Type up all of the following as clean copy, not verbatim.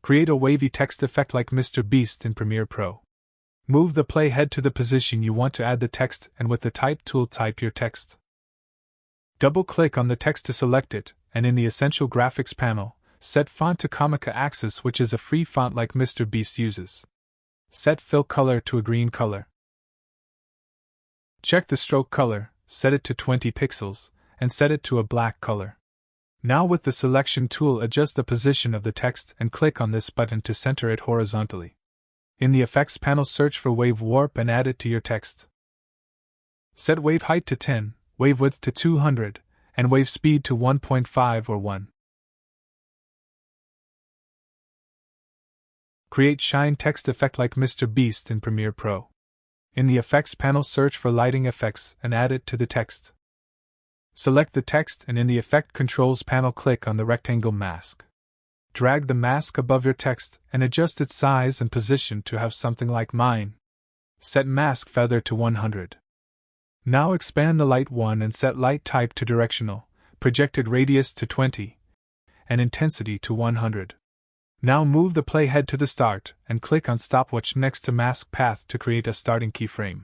Create a wavy text effect like Mr. Beast in Premiere Pro. Move the playhead to the position you want to add the text, and with the Type tool type your text. Double-click on the text to select it, and in the Essential Graphics panel, set Font to Comica Axis, which is a free font like Mr. Beast uses. Set Fill Color to a green color. Check the stroke color, set it to 20 pixels, and set it to a black color. Now with the Selection tool adjust the position of the text and click on this button to center it horizontally. In the Effects panel search for Wave Warp and add it to your text. Set Wave Height to 10, Wave Width to 200, and Wave Speed to 1.5 or 1. Create Shine text effect like Mr. Beast in Premiere Pro. In the Effects panel search for Lighting Effects and add it to the text. Select the text and in the Effect Controls panel click on the rectangle mask. Drag the mask above your text and adjust its size and position to have something like mine. Set Mask Feather to 100. Now expand the Light 1 and set Light Type to Directional, Projected Radius to 20, and Intensity to 100. Now move the playhead to the start and click on Stopwatch next to Mask Path to create a starting keyframe.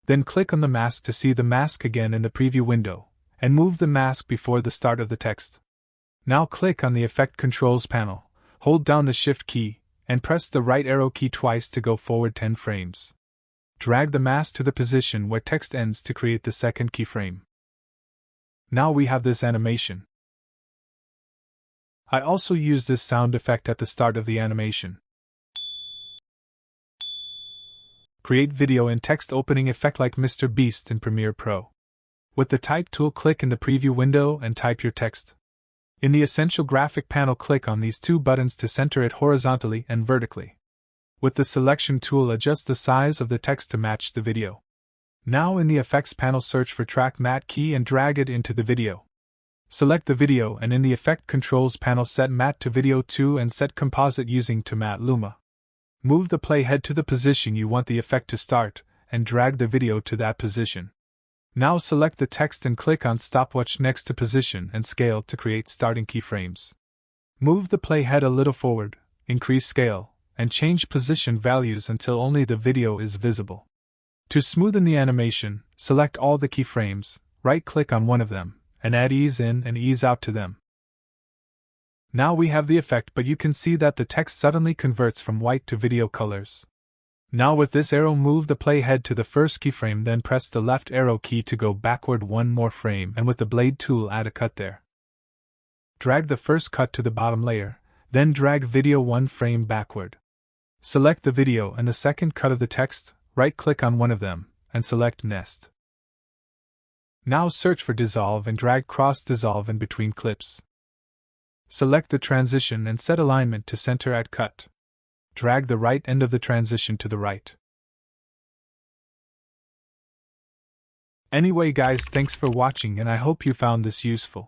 Then click on the mask to see the mask again in the preview window, and move the mask before the start of the text. Now click on the Effect Controls panel, hold down the Shift key, and press the right arrow key twice to go forward 10 frames. Drag the mask to the position where text ends to create the second keyframe. Now we have this animation. I also use this sound effect at the start of the animation. Create video and text opening effect like Mr. Beast in Premiere Pro. With the Type tool, click in the preview window and type your text. In the Essential Graphic panel, click on these two buttons to center it horizontally and vertically. With the Selection tool, adjust the size of the text to match the video. Now in the Effects panel, search for Track Matte key and drag it into the video. Select the video and in the Effect Controls panel set Matte to Video 2 and set Composite using to Matte Luma. Move the playhead to the position you want the effect to start, and drag the video to that position. Now select the text and click on Stopwatch next to Position and Scale to create starting keyframes. Move the playhead a little forward, increase scale, and change position values until only the video is visible. To smoothen the animation, select all the keyframes, right-click on one of them, and add ease in and ease out to them. Now we have the effect, but you can see that the text suddenly converts from white to video colors. Now with this arrow, move the playhead to the first keyframe, then press the left arrow key to go backward one more frame, and with the blade tool add a cut there. Drag the first cut to the bottom layer, then drag video one frame backward. Select the video and the second cut of the text, right-click on one of them, and select Nest. Now search for Dissolve and drag Cross Dissolve in between clips. Select the transition and set alignment to center at cut. Drag the right end of the transition to the right. Anyway guys, thanks for watching and I hope you found this useful.